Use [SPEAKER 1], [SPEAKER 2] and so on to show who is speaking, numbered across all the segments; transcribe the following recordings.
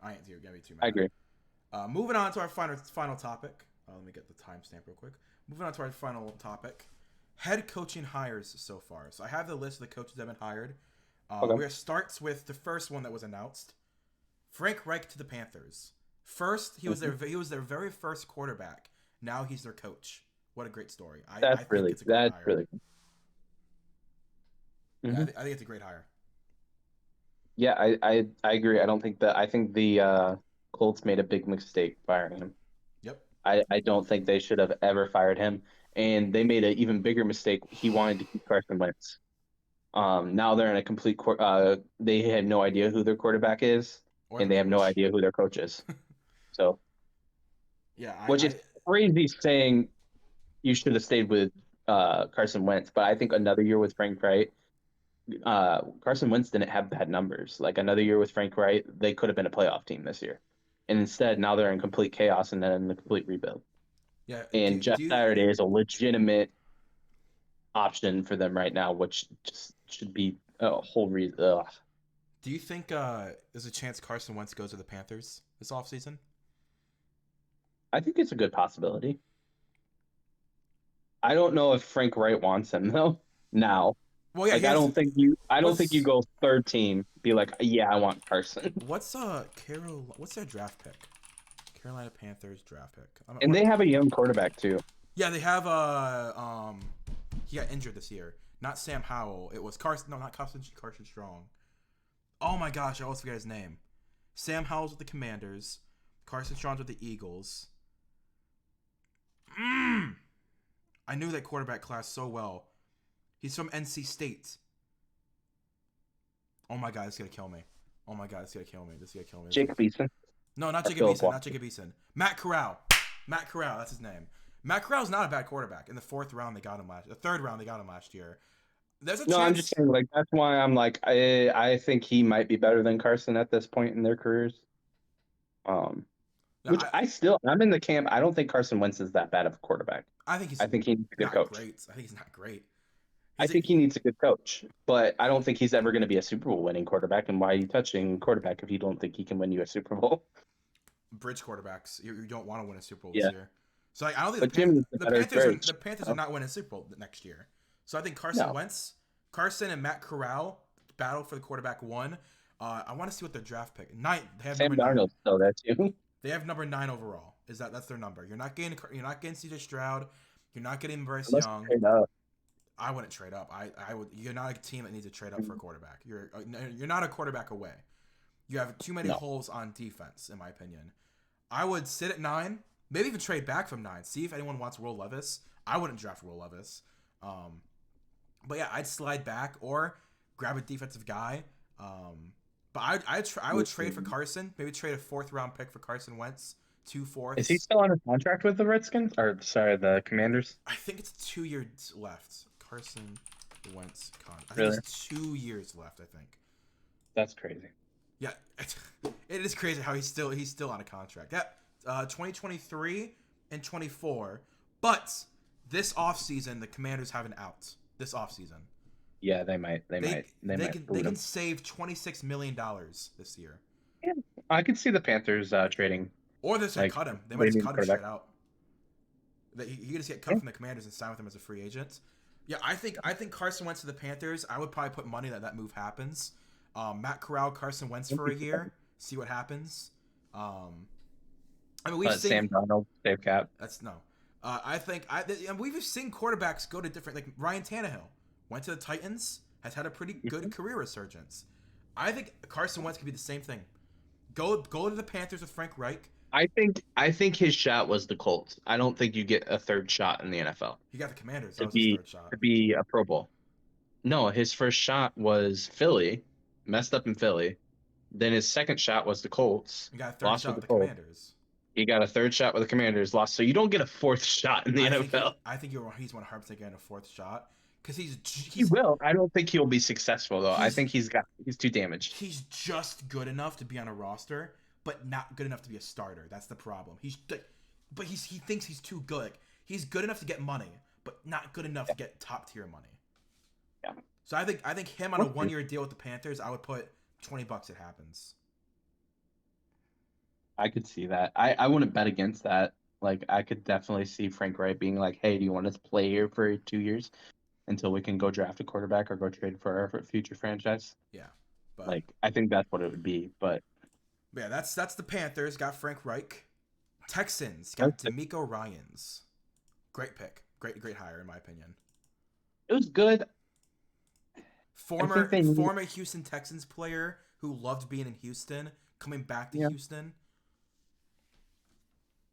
[SPEAKER 1] I ain't gonna be too
[SPEAKER 2] I
[SPEAKER 1] mad.
[SPEAKER 2] agree.
[SPEAKER 1] Moving on to our final topic. Let me get the timestamp real quick. Moving on to our final topic. Head coaching hires so far. So I have the list of the coaches that have been hired.
[SPEAKER 2] Okay.
[SPEAKER 1] Where it starts with the first one that was announced. Frank Reich to the Panthers. First,
[SPEAKER 2] Mhm.
[SPEAKER 1] he was their very first quarterback. Now he's their coach. What a great story. I
[SPEAKER 2] That's
[SPEAKER 1] think
[SPEAKER 2] really
[SPEAKER 1] it's a great
[SPEAKER 2] that's
[SPEAKER 1] hire.
[SPEAKER 2] really.
[SPEAKER 1] Yeah,
[SPEAKER 2] Hmm.
[SPEAKER 1] I think it's a great hire.
[SPEAKER 2] Yeah, I agree. I think the Colts made a big mistake firing him.
[SPEAKER 1] Yep.
[SPEAKER 2] I don't think they should have ever fired him, and they made an even bigger mistake. He wanted to keep Carson Wentz. Now they're in a they have no idea who their quarterback is,
[SPEAKER 1] Or the
[SPEAKER 2] and they have no
[SPEAKER 1] coach.
[SPEAKER 2] idea who their coach is. So,
[SPEAKER 1] Yeah,
[SPEAKER 2] which is crazy saying you should have stayed with Carson Wentz, but I think another year with Frank Wright, Carson Wentz didn't have bad numbers. Like another year with Frank Wright, they could have been a playoff team this year. And instead, now they're in complete chaos and then in a complete rebuild.
[SPEAKER 1] yeah.
[SPEAKER 2] And Jeff
[SPEAKER 1] Do you
[SPEAKER 2] Saturday is a legitimate option for them right now, which just should be a whole reason. Ugh.
[SPEAKER 1] do you think there's a chance Carson Wentz goes to the Panthers this offseason?
[SPEAKER 2] I think it's a good possibility. I don't know if Frank Wright wants him though. Now,
[SPEAKER 1] Well, yeah,
[SPEAKER 2] like
[SPEAKER 1] he has.
[SPEAKER 2] I don't think you
[SPEAKER 1] What's
[SPEAKER 2] go third team. Be like, yeah, I want Carson.
[SPEAKER 1] What's their draft pick? Carolina Panthers draft pick.
[SPEAKER 2] And they have a young quarterback too.
[SPEAKER 1] Yeah, they have he got injured this year. Not Sam Howell. It was Carson. No, not Carson Strong. Oh my gosh, I always forget his name. Sam Howell's with the Commanders. Carson Strong's with the Eagles. Mm. I knew that quarterback class so well. He's from NC State. Oh my god, it's gonna kill me. Oh my god, it's gonna kill me. This is gonna kill me. This is gonna
[SPEAKER 2] Jake
[SPEAKER 1] kill...
[SPEAKER 2] Beeson
[SPEAKER 1] No, not
[SPEAKER 2] or
[SPEAKER 1] Jacob
[SPEAKER 2] Philip
[SPEAKER 1] Eason. Not
[SPEAKER 2] Walker.
[SPEAKER 1] Jacob Eason. Matt Corral. Matt Corral. That's his name. Matt Corral's not a bad quarterback. In the fourth round, they got him last. The third round, they got him last year. There's a
[SPEAKER 2] No, I'm just
[SPEAKER 1] chance.
[SPEAKER 2] saying like that's why I'm like I think he might be better than Carson at this point in their careers. Um,
[SPEAKER 1] No,
[SPEAKER 2] which I'm in the camp. I don't think Carson Wentz is that bad of a quarterback.
[SPEAKER 1] I think
[SPEAKER 2] I
[SPEAKER 1] he's
[SPEAKER 2] think he needs a good
[SPEAKER 1] not
[SPEAKER 2] coach.
[SPEAKER 1] great. I think he's not great.
[SPEAKER 2] I
[SPEAKER 1] He's a
[SPEAKER 2] think he needs a good coach, but I don't think he's ever going to be a Super Bowl winning quarterback. And why are you touching quarterback if you don't think he can win you a Super Bowl?
[SPEAKER 1] bridge quarterbacks. You don't want to win a Super Bowl this
[SPEAKER 2] Yeah,
[SPEAKER 1] year. So like, I don't think
[SPEAKER 2] but Jimmy is the
[SPEAKER 1] The
[SPEAKER 2] better
[SPEAKER 1] Panthers
[SPEAKER 2] bridge.
[SPEAKER 1] are
[SPEAKER 2] Oh,
[SPEAKER 1] not winning a Super Bowl next year. So I think
[SPEAKER 2] no,
[SPEAKER 1] Carson and Matt Corral battle for the quarterback one. I want to see what their draft pick nine. They have
[SPEAKER 2] Sam
[SPEAKER 1] number nine.
[SPEAKER 2] Darnold's still there too.
[SPEAKER 1] They have number nine overall. That's their number? You're not getting CJ Stroud. You're not getting Bryce
[SPEAKER 2] Unless
[SPEAKER 1] Young.
[SPEAKER 2] you trade up.
[SPEAKER 1] I wouldn't trade up. I would. You're not a team that needs to trade up for a quarterback. You're not a quarterback away. You have too many
[SPEAKER 2] No,
[SPEAKER 1] holes on defense, in my opinion. I would sit at nine, maybe even trade back from nine. See if anyone wants Will Levis. I wouldn't draft Will Levis. Um, but yeah, I'd slide back or grab a defensive guy. But I would trade for Carson. Maybe trade a fourth round pick for Carson Wentz. Two
[SPEAKER 2] is he
[SPEAKER 1] fourths.
[SPEAKER 2] still on a contract with the Redskins? Or sorry, the Commanders?
[SPEAKER 1] I think it's 2 years left. Carson Wentz I think
[SPEAKER 2] Really?
[SPEAKER 1] it's 2 years left. I think.
[SPEAKER 2] That's crazy.
[SPEAKER 1] Yeah, it is crazy how he's still on a contract. Yeah, 2023 and 24. But this offseason, the Commanders have an out. This offseason.
[SPEAKER 2] Yeah, they might
[SPEAKER 1] They
[SPEAKER 2] boot
[SPEAKER 1] can
[SPEAKER 2] him.
[SPEAKER 1] save $26 million this year.
[SPEAKER 2] Yeah, I could see the Panthers trading
[SPEAKER 1] Or they're just gonna
[SPEAKER 2] like
[SPEAKER 1] cut him. They might just
[SPEAKER 2] leading
[SPEAKER 1] cut him
[SPEAKER 2] quarterback.
[SPEAKER 1] straight out. He could just get cut
[SPEAKER 2] Yeah.
[SPEAKER 1] from the Commanders and sign with them as a free agent. Yeah, I think Carson Wentz to the Panthers. I would probably put money that move happens. Matt Corral, Carson Wentz for a year, see what happens. Um, I mean, we've seen
[SPEAKER 2] Sam Darnold, save cap.
[SPEAKER 1] that's no. And we've seen quarterbacks go to different like Ryan Tannehill went to the Titans, has had a pretty good career resurgence. I think Carson Wentz could be the same thing. Go to the Panthers with Frank Reich.
[SPEAKER 2] I think his shot was the Colts. I don't think you get a third shot in the NFL
[SPEAKER 1] He got the Commanders. That
[SPEAKER 2] to
[SPEAKER 1] was his
[SPEAKER 2] be
[SPEAKER 1] third shot.
[SPEAKER 2] to be a Pro Bowl. No, his first shot was Philly, messed up in Philly. Then his second shot was the Colts,
[SPEAKER 1] He got a third
[SPEAKER 2] lost
[SPEAKER 1] shot
[SPEAKER 2] with
[SPEAKER 1] with
[SPEAKER 2] the
[SPEAKER 1] the
[SPEAKER 2] Colts.
[SPEAKER 1] Commanders.
[SPEAKER 2] He got a third shot with the Commanders, lost. So you don't get a fourth shot in the NFL.
[SPEAKER 1] I think he's 100% getting a fourth shot because
[SPEAKER 2] He will. I don't think he'll be successful though. I
[SPEAKER 1] he's
[SPEAKER 2] think he's too damaged.
[SPEAKER 1] he's just good enough to be on a roster, but not good enough to be a starter. That's the problem. He thinks he's too good. Like, he's good enough to get money, but not good enough to get top tier money.
[SPEAKER 2] Yeah.
[SPEAKER 1] So I think him on a 1 year deal with the Panthers, I would put $20 it happens.
[SPEAKER 2] I could see that. I wouldn't bet against that. Like I could definitely see Frank Wright being like, "Hey, do you want us to play here for 2 years until we can go draft a quarterback or go trade for our future franchise?"
[SPEAKER 1] Yeah, but
[SPEAKER 2] Like I think that's what it would be. But
[SPEAKER 1] yeah, that's the Panthers got Frank Reich. Texans got
[SPEAKER 2] it
[SPEAKER 1] Demeco Ryans. Great pick. Great hire in my opinion.
[SPEAKER 2] was good. I think
[SPEAKER 1] Former
[SPEAKER 2] they need.
[SPEAKER 1] former Houston Texans player who loved being in Houston, coming back to
[SPEAKER 2] Yeah,
[SPEAKER 1] Houston.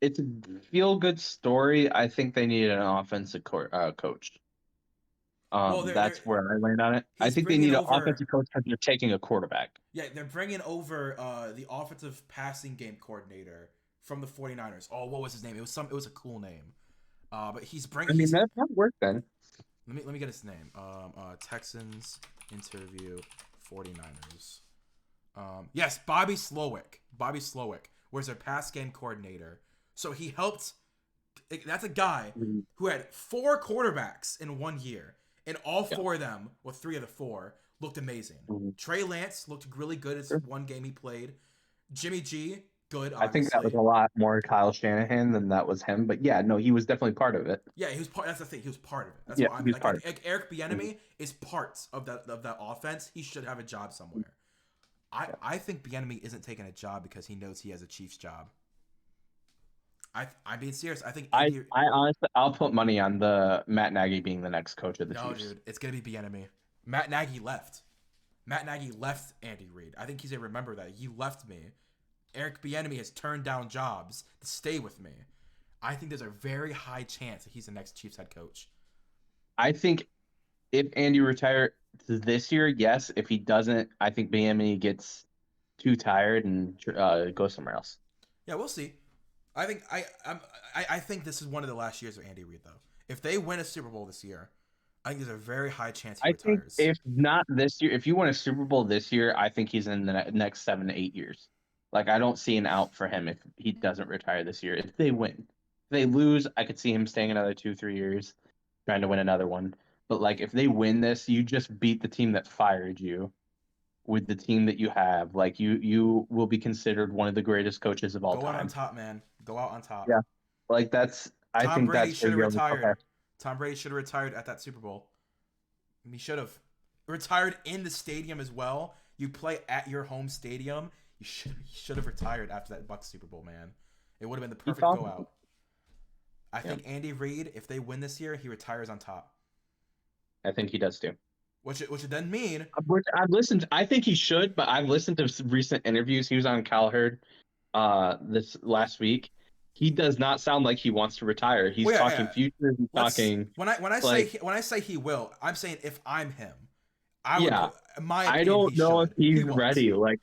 [SPEAKER 2] it's a feel good story. I think they need an offensive coach.
[SPEAKER 1] Well, they're
[SPEAKER 2] That's where I land on it. I
[SPEAKER 1] he's
[SPEAKER 2] think they
[SPEAKER 1] bringing
[SPEAKER 2] need an
[SPEAKER 1] over
[SPEAKER 2] offensive coach because they're taking a quarterback.
[SPEAKER 1] yeah, they're bringing over the offensive passing game coordinator from the 49ers. Oh, what was his name? It was a cool name. But
[SPEAKER 2] I mean, that worked then.
[SPEAKER 1] let me get his name. Texans interview 49ers. Yes, Bobby Slowick. Bobby Slowick was their pass game coordinator. So he helped. That's a guy
[SPEAKER 2] Mhm.
[SPEAKER 1] who had 4 quarterbacks in 1 year, and all
[SPEAKER 2] Yeah.
[SPEAKER 1] 4 of them, well, 3 of the 4, looked amazing.
[SPEAKER 2] Mhm.
[SPEAKER 1] Trey Lance looked really good as
[SPEAKER 2] Sure.
[SPEAKER 1] one game he played. Jimmy G, good,
[SPEAKER 2] I think that was
[SPEAKER 1] obviously.
[SPEAKER 2] a lot more Kyle Shanahan than that was him. But yeah, no, he was definitely part of it.
[SPEAKER 1] Yeah, he was part. That's the thing. He was part of it. That's
[SPEAKER 2] Yeah,
[SPEAKER 1] what I
[SPEAKER 2] he
[SPEAKER 1] mean.
[SPEAKER 2] was part of
[SPEAKER 1] Like Eric
[SPEAKER 2] it. Mhm.
[SPEAKER 1] Bieniemy is part of that offense. He should have a job somewhere.
[SPEAKER 2] Yeah.
[SPEAKER 1] I think Bieniemy isn't taking a job because he knows he has a Chiefs job. I'm being serious. I think Andy.
[SPEAKER 2] I honestly, I'll put money on the Matt Nagy being the next coach of the
[SPEAKER 1] No,
[SPEAKER 2] Chiefs.
[SPEAKER 1] dude, it's gonna be Bieniemy. Matt Nagy left. Matt Nagy left Andy Reid. I think he's gonna remember that he left me. Eric Bieniemy has turned down jobs to stay with me. I think there's a very high chance that he's the next Chiefs head coach.
[SPEAKER 2] I think if Andy retired this year, yes. If he doesn't, I think Miami gets too tired and goes somewhere else.
[SPEAKER 1] Yeah, we'll see. I think I think this is one of the last years of Andy Reid though. If they win a Super Bowl this year, I think there's a very high chance he
[SPEAKER 2] I think
[SPEAKER 1] retires.
[SPEAKER 2] if not this year, if you win a Super Bowl this year, I think he's in the next 7 to 8 years. Like I don't see an out for him if he doesn't retire this year. If they win, if they lose, I could see him staying another 2 3 years, trying to win another one. But like if they win this, you just beat the team that fired you with the team that you have. Like you will be considered one of the greatest coaches of all
[SPEAKER 1] Go out on
[SPEAKER 2] time.
[SPEAKER 1] top, man. Go out on top.
[SPEAKER 2] Yeah, like that's. I
[SPEAKER 1] Tom
[SPEAKER 2] think
[SPEAKER 1] Brady
[SPEAKER 2] that's where
[SPEAKER 1] should have
[SPEAKER 2] you're like, okay.
[SPEAKER 1] retired. Tom Brady should have retired at that Super Bowl. He should have retired in the stadium as well. You play at your home stadium. You should have retired after that Bucs Super Bowl, man. It would have been the
[SPEAKER 2] He
[SPEAKER 1] perfect
[SPEAKER 2] thought,
[SPEAKER 1] go out. I
[SPEAKER 2] yeah,
[SPEAKER 1] think Andy Reid, if they win this year, he retires on top.
[SPEAKER 2] I think he does too.
[SPEAKER 1] Which would then mean
[SPEAKER 2] Which I've listened. I think he should, but I've listened to some recent interviews. He was on Cowherd this last week. He does not sound like he wants to retire. He's
[SPEAKER 1] well, yeah,
[SPEAKER 2] talking
[SPEAKER 1] yeah.
[SPEAKER 2] future. He's
[SPEAKER 1] Let's
[SPEAKER 2] talking
[SPEAKER 1] when I say
[SPEAKER 2] like,
[SPEAKER 1] he will, I'm saying if I'm him, I would
[SPEAKER 2] yeah.
[SPEAKER 1] put. In my
[SPEAKER 2] I
[SPEAKER 1] opinion,
[SPEAKER 2] don't
[SPEAKER 1] he
[SPEAKER 2] know if
[SPEAKER 1] should. He
[SPEAKER 2] he's
[SPEAKER 1] won't.
[SPEAKER 2] ready. Like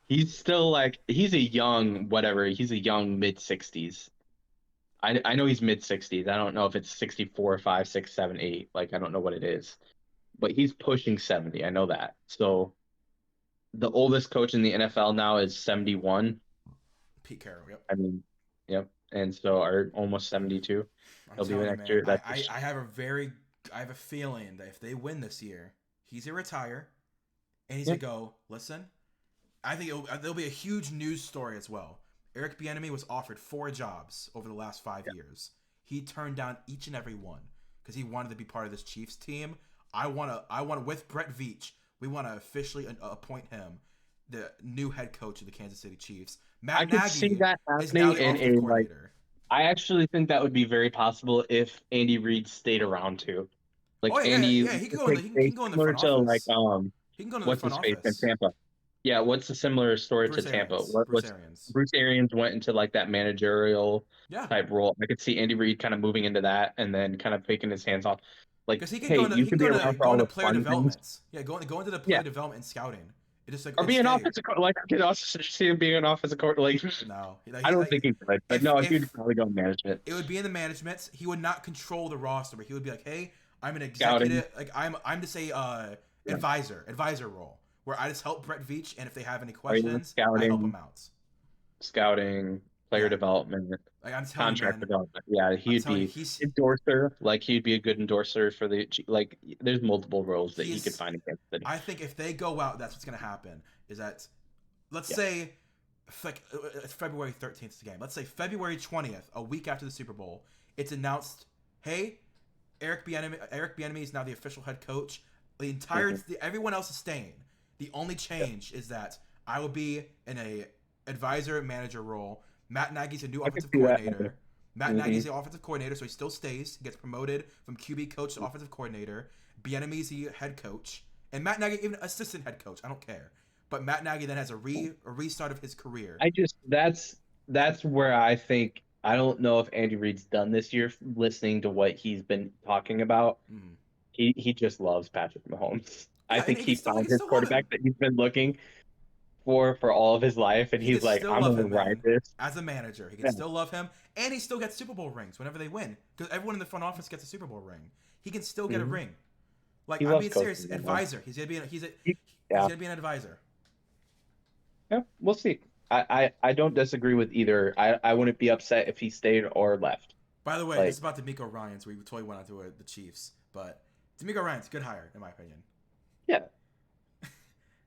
[SPEAKER 2] he's still like he's a young whatever. He's a young mid 60s. I know he's mid 60s. I don't know if it's 64, 5, 6, 7, 8. Like I don't know what it is, but he's pushing 70. I know that. So the oldest coach in the NFL now is 71.
[SPEAKER 1] Pete Carroll. Yep.
[SPEAKER 2] I mean, yep. And so are almost 72.
[SPEAKER 1] I'm
[SPEAKER 2] He'll be the
[SPEAKER 1] telling you,
[SPEAKER 2] next
[SPEAKER 1] man.
[SPEAKER 2] year. That's just,
[SPEAKER 1] I have a feeling that if they win this year, he's gonna retire, and he's
[SPEAKER 2] yeah.
[SPEAKER 1] gonna go. Listen, I think there'll be a huge news story as well. Eric Bieniemy was offered 4 jobs over the last 5 years. He turned down each and every one because he wanted to be part of this Chiefs team. I want to with Brett Veach. We want to officially appoint him the new head coach of the Kansas City Chiefs.
[SPEAKER 2] I
[SPEAKER 1] Matt
[SPEAKER 2] could see
[SPEAKER 1] Nagy
[SPEAKER 2] that
[SPEAKER 1] is now
[SPEAKER 2] happening
[SPEAKER 1] the
[SPEAKER 2] in
[SPEAKER 1] offensive
[SPEAKER 2] a like
[SPEAKER 1] coordinator.
[SPEAKER 2] I actually think that would be very possible if Andy Reid stayed around too.
[SPEAKER 1] Oh
[SPEAKER 2] Like
[SPEAKER 1] yeah, yeah,
[SPEAKER 2] Andy
[SPEAKER 1] yeah. He can go in the
[SPEAKER 2] take
[SPEAKER 1] he can go in the
[SPEAKER 2] similar
[SPEAKER 1] front
[SPEAKER 2] to like
[SPEAKER 1] office. He can go into the
[SPEAKER 2] what's
[SPEAKER 1] front
[SPEAKER 2] his face in
[SPEAKER 1] office.
[SPEAKER 2] Tampa. Yeah, what's a similar story to
[SPEAKER 1] Bruce
[SPEAKER 2] Tampa?
[SPEAKER 1] Arians. Bruce
[SPEAKER 2] What's
[SPEAKER 1] Arians.
[SPEAKER 2] Bruce Arians went into like that managerial
[SPEAKER 1] Yeah,
[SPEAKER 2] type role. I could see Andy Reid kind of moving into that and then kind of taking his hands off. Like,
[SPEAKER 1] because he can
[SPEAKER 2] hey,
[SPEAKER 1] go into
[SPEAKER 2] you can be around for
[SPEAKER 1] go
[SPEAKER 2] all
[SPEAKER 1] into
[SPEAKER 2] the
[SPEAKER 1] player
[SPEAKER 2] fun things.
[SPEAKER 1] development. Yeah, go into the
[SPEAKER 2] Yeah,
[SPEAKER 1] player development and scouting. It just like
[SPEAKER 2] or
[SPEAKER 1] and
[SPEAKER 2] be an
[SPEAKER 1] stay.
[SPEAKER 2] offensive like I could also see him being an offensive coordinator. Like,
[SPEAKER 1] No,
[SPEAKER 2] I don't think he could, but no, he'd
[SPEAKER 1] if
[SPEAKER 2] probably go management,
[SPEAKER 1] it would be in the management, he would not control the roster, but he would be like, hey, I'm an
[SPEAKER 2] scouting.
[SPEAKER 1] executive, like I'm just a
[SPEAKER 2] Yeah.
[SPEAKER 1] advisor role where I just help Brett Veach, and if they have any
[SPEAKER 2] Or even
[SPEAKER 1] questions, I help them out.
[SPEAKER 2] scouting, player
[SPEAKER 1] Yeah,
[SPEAKER 2] development,
[SPEAKER 1] like I'm telling you,
[SPEAKER 2] contract
[SPEAKER 1] man.
[SPEAKER 2] development. Yeah,
[SPEAKER 1] I'm
[SPEAKER 2] he'd
[SPEAKER 1] telling you,
[SPEAKER 2] be endorser. Like he'd be a good endorser for the like. There's multiple roles that he could
[SPEAKER 1] he's.
[SPEAKER 2] find in Kansas City.
[SPEAKER 1] I think if they go out, that's what's gonna happen. Is that let's
[SPEAKER 2] Yeah,
[SPEAKER 1] say it's February 13th game. Let's say February 20th, a week after the Super Bowl, it's announced, hey, Eric Bieniemy is now the official head coach.
[SPEAKER 2] Mhm.
[SPEAKER 1] Everyone else is staying. The only
[SPEAKER 2] Yeah.
[SPEAKER 1] change is that I will be in a advisor manager role. Matt Nagy's a new
[SPEAKER 2] I could
[SPEAKER 1] offensive
[SPEAKER 2] see that happening.
[SPEAKER 1] coordinator. Matt
[SPEAKER 2] Hmm.
[SPEAKER 1] Nagy's the offensive coordinator, so he still stays. He gets promoted from QB coach to offensive coordinator. Bieniemy's the head coach, and Matt Nagy even assistant head coach. I don't care. But Matt Nagy then has a restart of his career.
[SPEAKER 2] I just that's where I think I don't know if Andy Reid's done this year listening to what he's been talking about.
[SPEAKER 1] Mm.
[SPEAKER 2] He just loves Patrick Mahomes. I
[SPEAKER 1] Yeah, and
[SPEAKER 2] think he
[SPEAKER 1] he
[SPEAKER 2] found
[SPEAKER 1] can
[SPEAKER 2] his
[SPEAKER 1] still love
[SPEAKER 2] quarterback
[SPEAKER 1] him.
[SPEAKER 2] that he's been looking for all of his life, and
[SPEAKER 1] He can
[SPEAKER 2] he's like,
[SPEAKER 1] still
[SPEAKER 2] I'm
[SPEAKER 1] love
[SPEAKER 2] gonna
[SPEAKER 1] him,
[SPEAKER 2] ride
[SPEAKER 1] man.
[SPEAKER 2] this.
[SPEAKER 1] As a manager, he can
[SPEAKER 2] Yeah.
[SPEAKER 1] still love him, and he still gets Super Bowl rings whenever they win. Because everyone in the front office gets a Super Bowl ring. He can still get a
[SPEAKER 2] Hmm.
[SPEAKER 1] ring. Like
[SPEAKER 2] He
[SPEAKER 1] I'm
[SPEAKER 2] loves
[SPEAKER 1] being serious.
[SPEAKER 2] coaching right now.
[SPEAKER 1] Advisor.
[SPEAKER 2] He-
[SPEAKER 1] He's
[SPEAKER 2] yeah,
[SPEAKER 1] gonna be an advisor.
[SPEAKER 2] yeah, we'll see. I don't disagree with either. I wouldn't be upset if he stayed or left.
[SPEAKER 1] By the way, this
[SPEAKER 2] Like,
[SPEAKER 1] is about Demeco Ryan, so we totally went on to the Chiefs, but Demeco Ryan's a good hire in my opinion.
[SPEAKER 2] yeah,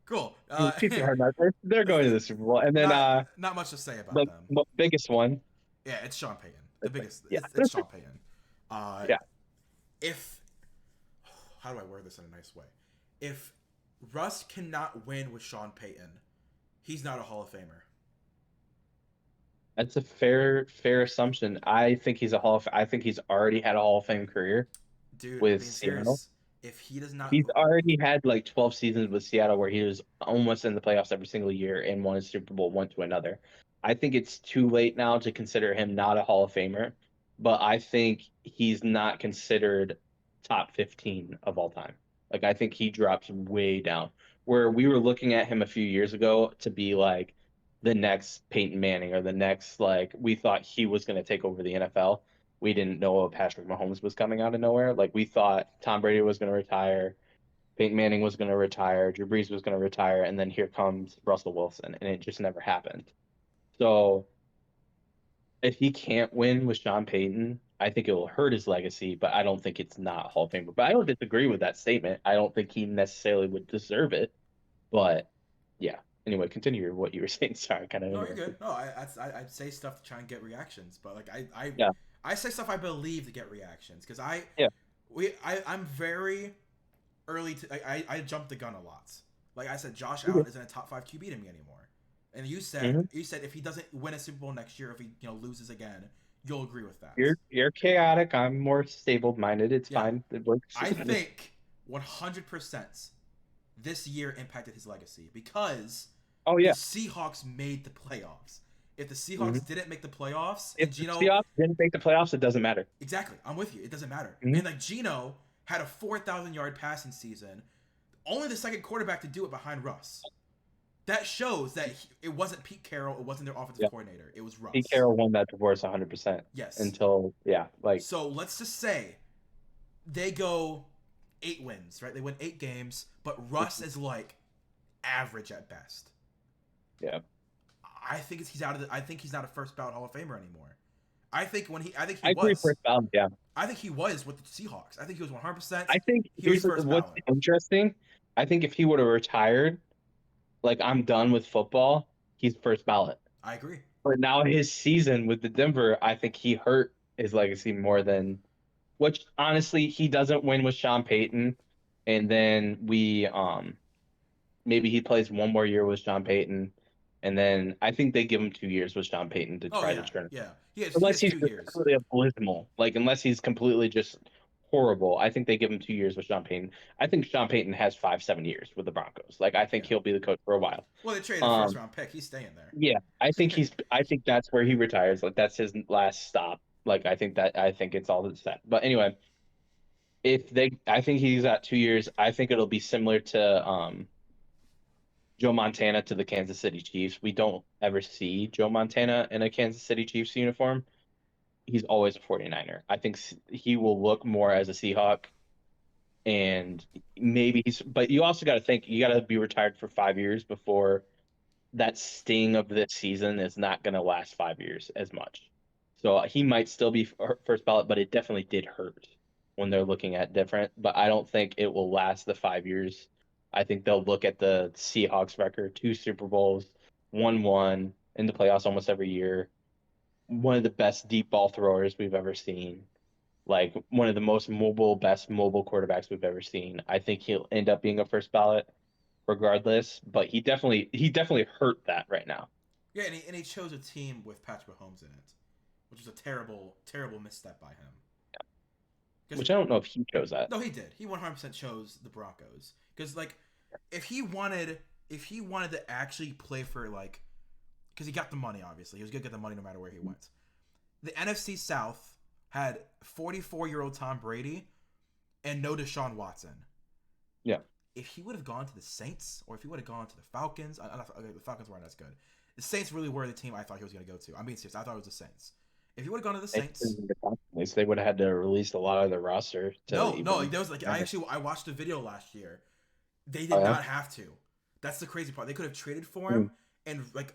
[SPEAKER 1] Cool.
[SPEAKER 2] the Chiefs are hard not. They're
[SPEAKER 1] That's
[SPEAKER 2] going to the Super Bowl, and then
[SPEAKER 1] not not much to say about
[SPEAKER 2] the
[SPEAKER 1] them.
[SPEAKER 2] biggest one.
[SPEAKER 1] Yeah, it's Sean Payton. The biggest.
[SPEAKER 2] Yeah,
[SPEAKER 1] It's Sean Payton. Uh,
[SPEAKER 2] yeah.
[SPEAKER 1] if how do I word this in a nice way? If Russ cannot win with Sean Payton, he's not a Hall of Famer.
[SPEAKER 2] That's a fair assumption. I think he's a Hall of. I think he's already had a Hall of Fame career
[SPEAKER 1] Dude, I'm
[SPEAKER 2] with
[SPEAKER 1] being
[SPEAKER 2] Seattle.
[SPEAKER 1] serious. If he does not,
[SPEAKER 2] He's already had like 12 seasons with Seattle where he was almost in the playoffs every single year and won a Super Bowl one to another. I think it's too late now to consider him not a Hall of Famer, but I think he's not considered top 15 of all time. Like I think he drops way down. Where we were looking at him a few years ago to be like the next Peyton Manning or the next like we thought he was going to take over the NFL. We didn't know Patrick Mahomes was coming out of nowhere. Like we thought Tom Brady was going to retire, Peyton Manning was going to retire, Drew Brees was going to retire, and then here comes Russell Wilson, and it just never happened. So if he can't win with Sean Payton, I think it will hurt his legacy, but I don't think it's not Hall of Fame. But I don't disagree with that statement. I don't think he necessarily would deserve it. But yeah. Anyway, continue what you were saying. Sorry, I kind of
[SPEAKER 1] no, you're
[SPEAKER 2] interrupted.
[SPEAKER 1] good. No, I'd say stuff to try and get reactions, but like
[SPEAKER 2] Yeah,
[SPEAKER 1] I say stuff I believe to get reactions because
[SPEAKER 2] yeah,
[SPEAKER 1] I'm very early to I jumped the gun a lot. Like I said, Josh
[SPEAKER 2] okay.
[SPEAKER 1] Allen isn't a top 5 QB to me anymore. And
[SPEAKER 2] Hmm.
[SPEAKER 1] you said if he doesn't win a Super Bowl next year, if he loses again, you'll agree with that.
[SPEAKER 2] You're chaotic. I'm more stable minded. It's
[SPEAKER 1] Yeah,
[SPEAKER 2] fine. It works.
[SPEAKER 1] I think 100% this year impacted his legacy because
[SPEAKER 2] Oh
[SPEAKER 1] the
[SPEAKER 2] yeah.
[SPEAKER 1] Seahawks made the playoffs. If the
[SPEAKER 2] Hmm.
[SPEAKER 1] Seahawks didn't make the playoffs,
[SPEAKER 2] If
[SPEAKER 1] and
[SPEAKER 2] the
[SPEAKER 1] Gino,
[SPEAKER 2] Seahawks didn't make the playoffs, it doesn't matter.
[SPEAKER 1] exactly, I'm with you. It doesn't matter.
[SPEAKER 2] Hmm.
[SPEAKER 1] And like Gino had a 4,000 yard passing season, only the second quarterback to do it behind Russ. That shows that it wasn't Pete Carroll, it wasn't their offensive
[SPEAKER 2] Yeah.
[SPEAKER 1] coordinator, it was
[SPEAKER 2] Pete
[SPEAKER 1] Russ.
[SPEAKER 2] Carroll won that divorce 100%
[SPEAKER 1] Yes.
[SPEAKER 2] until yeah, like
[SPEAKER 1] So let's just say they go 8 wins, right? They win 8 games, but Russ is like average at best.
[SPEAKER 2] yeah.
[SPEAKER 1] I think he's not a first ballot Hall of Famer anymore. I think he
[SPEAKER 2] I agree
[SPEAKER 1] was.
[SPEAKER 2] first balance. Yeah.
[SPEAKER 1] I think he was with the Seahawks. I think he was 100%.
[SPEAKER 2] I think
[SPEAKER 1] He was
[SPEAKER 2] here's
[SPEAKER 1] first
[SPEAKER 2] what's
[SPEAKER 1] ballot.
[SPEAKER 2] interesting. I think if he would have retired, like I'm done with football, he's first ballot.
[SPEAKER 1] I agree.
[SPEAKER 2] But now his season with the Denver, I think he hurt his legacy more than which honestly he doesn't win with Sean Payton, and then we maybe he plays one more year with Sean Payton, and then I think they give him 2 years with Sean Payton to
[SPEAKER 1] Oh
[SPEAKER 2] try to
[SPEAKER 1] yeah,
[SPEAKER 2] turn.
[SPEAKER 1] yeah. He
[SPEAKER 2] Unless
[SPEAKER 1] has
[SPEAKER 2] he's
[SPEAKER 1] two
[SPEAKER 2] just
[SPEAKER 1] years.
[SPEAKER 2] completely abysmal, like unless he's completely just horrible, I think they give him 2 years with Sean Payton. I think Sean Payton has 5, 7 years with the Broncos. Like I think
[SPEAKER 1] Yeah.
[SPEAKER 2] he'll be the coach for a while.
[SPEAKER 1] Well, they traded a first
[SPEAKER 2] Um,
[SPEAKER 1] round pick. He's staying
[SPEAKER 2] yeah, I think
[SPEAKER 1] there.
[SPEAKER 2] he's. I think that's where he retires. Like that's his last stop. Like I think it's all that's set. But anyway, I think he's at 2 years. I think it'll be similar to Joe Montana to the Kansas City Chiefs. We don't ever see Joe Montana in a Kansas City Chiefs uniform. He's always a 49er. I think he will look more as a Seahawk and maybe but you also got to think you got to be retired for 5 years before that sting of this season is not going to last 5 years as much. So he might still be first ballot, but it definitely did hurt when they're looking at different. But I don't think it will last the 5 years. I think they'll look at the Seahawks record, two Super Bowls, 1-1. in the playoffs almost every year. One of the best deep ball throwers we've ever seen. Like one of the best mobile quarterbacks we've ever seen. I think he'll end up being a first ballot regardless, but he definitely hurt that right now.
[SPEAKER 1] Yeah, and he chose a team with Patrick Mahomes in it, which was a terrible, terrible misstep by him. Because
[SPEAKER 2] Which I don't know if he chose that.
[SPEAKER 1] no, he did. He 100% chose the Broncos. Because like, if he wanted, if he wanted to actually play for like, because he got the money, obviously he was gonna get the money no matter where he went. The NFC South had 44-year-old Tom Brady and no Deshaun Watson.
[SPEAKER 2] Yeah.
[SPEAKER 1] If he would have gone to the Saints or if he would have gone to the Falcons, okay, the Falcons weren't as good. The Saints really were the team I thought he was going to go to. I'm being serious. I thought it was the Saints. If he would have gone to the Saints,
[SPEAKER 2] They would have had to release a lot of their roster to
[SPEAKER 1] no,
[SPEAKER 2] even.
[SPEAKER 1] there was like I watched a video last year. They
[SPEAKER 2] Oh
[SPEAKER 1] did
[SPEAKER 2] yeah.
[SPEAKER 1] not have to. That's the crazy part. They could have traded for
[SPEAKER 2] Hmm.
[SPEAKER 1] him and like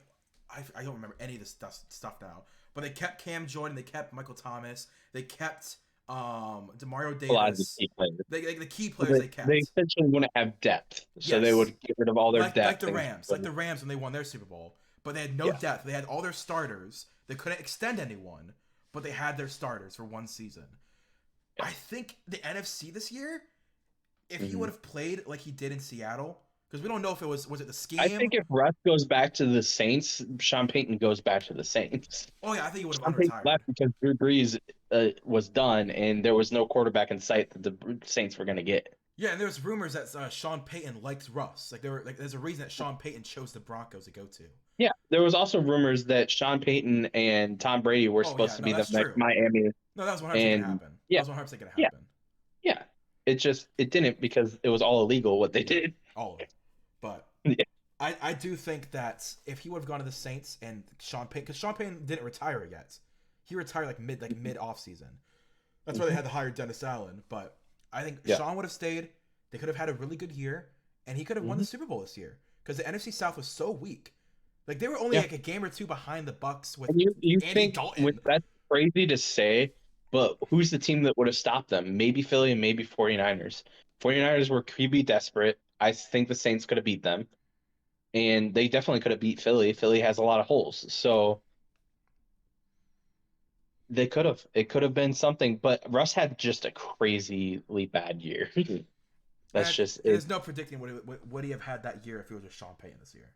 [SPEAKER 1] I don't remember any of this stuff now. But they kept Cam Jordan. They kept Michael Thomas. They kept Demario
[SPEAKER 2] A lot of the
[SPEAKER 1] Davis.
[SPEAKER 2] key players.
[SPEAKER 1] The key
[SPEAKER 2] So
[SPEAKER 1] players they
[SPEAKER 2] they
[SPEAKER 1] kept.
[SPEAKER 2] essentially wouldn't have depth, so they
[SPEAKER 1] Yes,
[SPEAKER 2] would get rid of all their
[SPEAKER 1] like
[SPEAKER 2] depth.
[SPEAKER 1] the Rams, like the Rams when they won their Super Bowl. But they had no
[SPEAKER 2] Yeah.
[SPEAKER 1] depth. They had all their starters. They couldn't extend anyone, but they had their starters for one season.
[SPEAKER 2] Yeah.
[SPEAKER 1] I think the NFC this year, if he
[SPEAKER 2] Mhm.
[SPEAKER 1] would have played like he did in Seattle, because we don't know if it was it the
[SPEAKER 2] I
[SPEAKER 1] scheme.
[SPEAKER 2] think if Russ goes back to the Saints, Sean Payton goes back to the Saints.
[SPEAKER 1] Oh yeah, I think he would have
[SPEAKER 2] Sean Payton
[SPEAKER 1] unretired.
[SPEAKER 2] left because Drew Brees was done, and there was no quarterback in sight that the Saints were going to get.
[SPEAKER 1] Yeah, and there's rumors that Sean Payton likes Russ. Like there were like there's a reason that Sean Payton chose the Broncos to go to.
[SPEAKER 2] Yeah, there was also rumors that Sean Payton and Tom Brady were
[SPEAKER 1] Oh
[SPEAKER 2] supposed
[SPEAKER 1] yeah,
[SPEAKER 2] to
[SPEAKER 1] no,
[SPEAKER 2] be the
[SPEAKER 1] that's
[SPEAKER 2] next
[SPEAKER 1] true.
[SPEAKER 2] Miami,
[SPEAKER 1] No, that was 100% gonna
[SPEAKER 2] and
[SPEAKER 1] happen. That
[SPEAKER 2] yeah,
[SPEAKER 1] was 100% gonna
[SPEAKER 2] yeah,
[SPEAKER 1] happen.
[SPEAKER 2] yeah. It didn't because it was all illegal what they
[SPEAKER 1] Yeah,
[SPEAKER 2] did.
[SPEAKER 1] all of it. But
[SPEAKER 2] Yeah.
[SPEAKER 1] I do think that if he would have gone to the Saints and Sean Payton, because Sean Payton didn't retire yet, he retired like mid off season. That's why they
[SPEAKER 2] Mhm.
[SPEAKER 1] had to hire Dennis Allen. But I think
[SPEAKER 2] Yeah.
[SPEAKER 1] Sean would have stayed. They could have had a really good year, and he could have won the
[SPEAKER 2] Mhm.
[SPEAKER 1] Super Bowl this year because the NFC South was so weak. Like they were only
[SPEAKER 2] Yeah.
[SPEAKER 1] like a game or two behind the Bucks with
[SPEAKER 2] And you
[SPEAKER 1] Andy
[SPEAKER 2] think with
[SPEAKER 1] Dalton.
[SPEAKER 2] that's crazy to say, but who's the team that would have stopped them? Maybe Philly and maybe 49ers. 49ers were QB desperate. I think the Saints could have beat them. And they definitely could have beat Philly. Philly has a lot of holes. So they could have. It could have been something, but Russ had just a crazily bad year. That's
[SPEAKER 1] And,
[SPEAKER 2] just
[SPEAKER 1] and
[SPEAKER 2] it.
[SPEAKER 1] there's no predicting would he have had that year if he was with Sean Payton this year.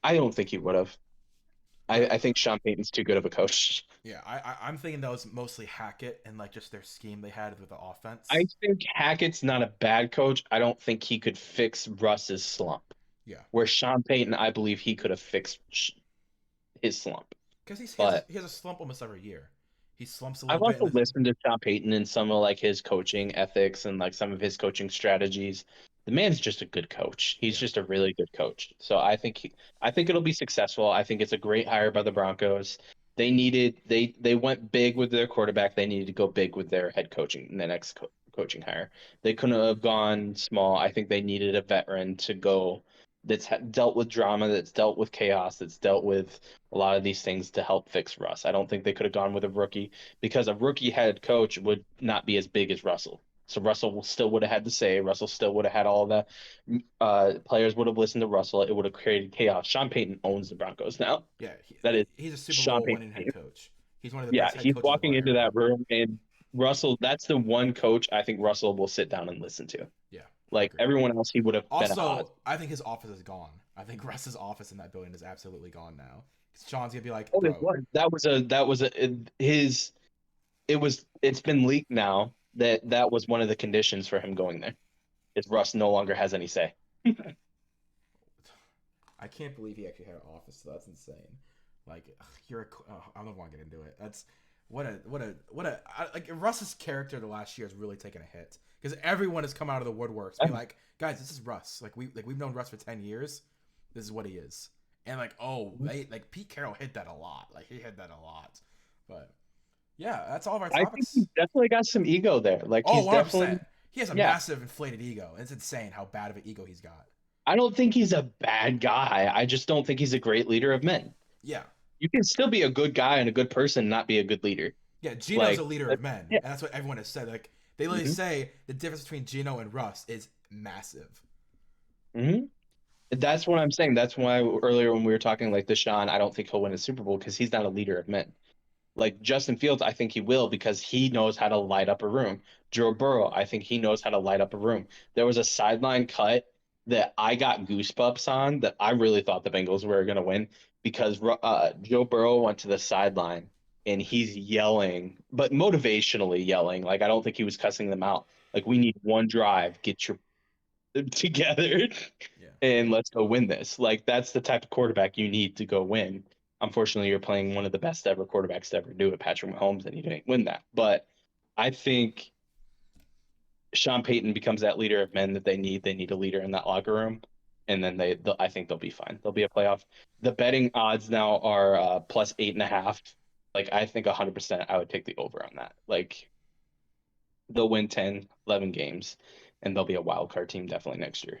[SPEAKER 2] I don't think he would have.
[SPEAKER 1] But
[SPEAKER 2] I think Sean Payton's too good of a coach.
[SPEAKER 1] yeah, I'm thinking that was mostly Hackett and like just their scheme they had with the
[SPEAKER 2] I
[SPEAKER 1] offense.
[SPEAKER 2] think Hackett's not a bad coach. I don't think he could fix Russ's slump.
[SPEAKER 1] Yeah,
[SPEAKER 2] Where Sean Payton, I believe he could have fixed his slump.
[SPEAKER 1] because
[SPEAKER 2] But
[SPEAKER 1] he has a slump almost every year. He slumps a
[SPEAKER 2] I've
[SPEAKER 1] little bit.
[SPEAKER 2] also listened to Sean Payton and some of like his coaching ethics and like some of his coaching strategies. The man's just a good coach. He's
[SPEAKER 1] Yeah,
[SPEAKER 2] just a really good coach. So I think it'll be successful. I think it's a great hire by the Broncos. They went big with their quarterback. They needed to go big with their head coaching in the next coaching hire. They couldn't have gone small. I think they needed a veteran to go dealt with drama, that's dealt with chaos, that's dealt with a lot of these things to help fix Russ. I don't think they could have gone with a rookie because a rookie head coach would not be as big as Russell. So Russell still would have had to say. Russell still would have had all the players would have listened to Russell. It would have created chaos. Sean Payton owns the Broncos now.
[SPEAKER 1] yeah.
[SPEAKER 2] That is
[SPEAKER 1] He's a Super
[SPEAKER 2] Sean
[SPEAKER 1] Bowl
[SPEAKER 2] Payton.
[SPEAKER 1] winning head coach. He's one of the
[SPEAKER 2] Yeah,
[SPEAKER 1] best head
[SPEAKER 2] he's
[SPEAKER 1] coaches of
[SPEAKER 2] walking
[SPEAKER 1] our
[SPEAKER 2] into
[SPEAKER 1] era.
[SPEAKER 2] that room, and Russell. That's the one coach I think Russell will sit down and listen to.
[SPEAKER 1] Yeah, I
[SPEAKER 2] Like
[SPEAKER 1] agree.
[SPEAKER 2] everyone else, he would have been at odds.
[SPEAKER 1] Also, I think his office is gone. I think Russ's office in that building is absolutely gone now. Sean's gonna be like,
[SPEAKER 2] Oh, it
[SPEAKER 1] bro,
[SPEAKER 2] was. That was his. It's been leaked now that that was one of the conditions for him going there. Is Russ no longer has any say.
[SPEAKER 1] I can't believe he actually had an office. So that's insane. Like you're I don't want to get into it. That's like Russ's character the last year has really taken a hit because everyone has come out of the woodworks, be like, guys, this is Russ. We've known Russ for 10 years. This is what he is. And like, oh, like Pete Carroll hit that a lot. Like he hit that a lot. But yeah, that's all of our
[SPEAKER 2] I think
[SPEAKER 1] topics.
[SPEAKER 2] he's definitely got some ego there. Like
[SPEAKER 1] Oh,
[SPEAKER 2] he's
[SPEAKER 1] 100%.
[SPEAKER 2] definitely
[SPEAKER 1] He has a
[SPEAKER 2] yeah.
[SPEAKER 1] massive inflated ego. It's insane how bad of an ego he's got.
[SPEAKER 2] I don't think he's a bad guy. I just don't think he's a great leader of men.
[SPEAKER 1] Yeah.
[SPEAKER 2] You can still be a good guy and a good person, and not be a good leader.
[SPEAKER 1] Yeah, Gino's
[SPEAKER 2] Like
[SPEAKER 1] a leader of men.
[SPEAKER 2] yeah.
[SPEAKER 1] And that's what everyone has said. Like they literally
[SPEAKER 2] hmm
[SPEAKER 1] say the difference between Gino and Russ is massive.
[SPEAKER 2] hmm That's what I'm saying. That's why earlier when we were talking like Deshaun, I don't think he'll win a Super Bowl because he's not a leader of men. Like Justin Fields, I think he will because he knows how to light up a room. Joe Burrow, I think he knows how to light up a room. There was a sideline cut that I got goosebumps on that I really thought the Bengals were going to win because Joe Burrow went to the sideline and he's yelling, but motivationally yelling. Like I don't think he was cussing them out. Like we need one drive, get your together
[SPEAKER 1] Yeah.
[SPEAKER 2] and let's go win this. Like that's the type of quarterback you need to go win. Unfortunately, you're playing one of the best ever quarterbacks to ever do it, Patrick Mahomes, and you didn't win that. But I think Sean Payton becomes that leader of men that they need. They need a leader in that locker room, and then I think they'll be fine. They'll be a playoff. The betting odds now are plus 8.5. Like I think 100%, I would take the over on that. Like they'll win 10, 11 games, and they'll be a wild card team definitely next year.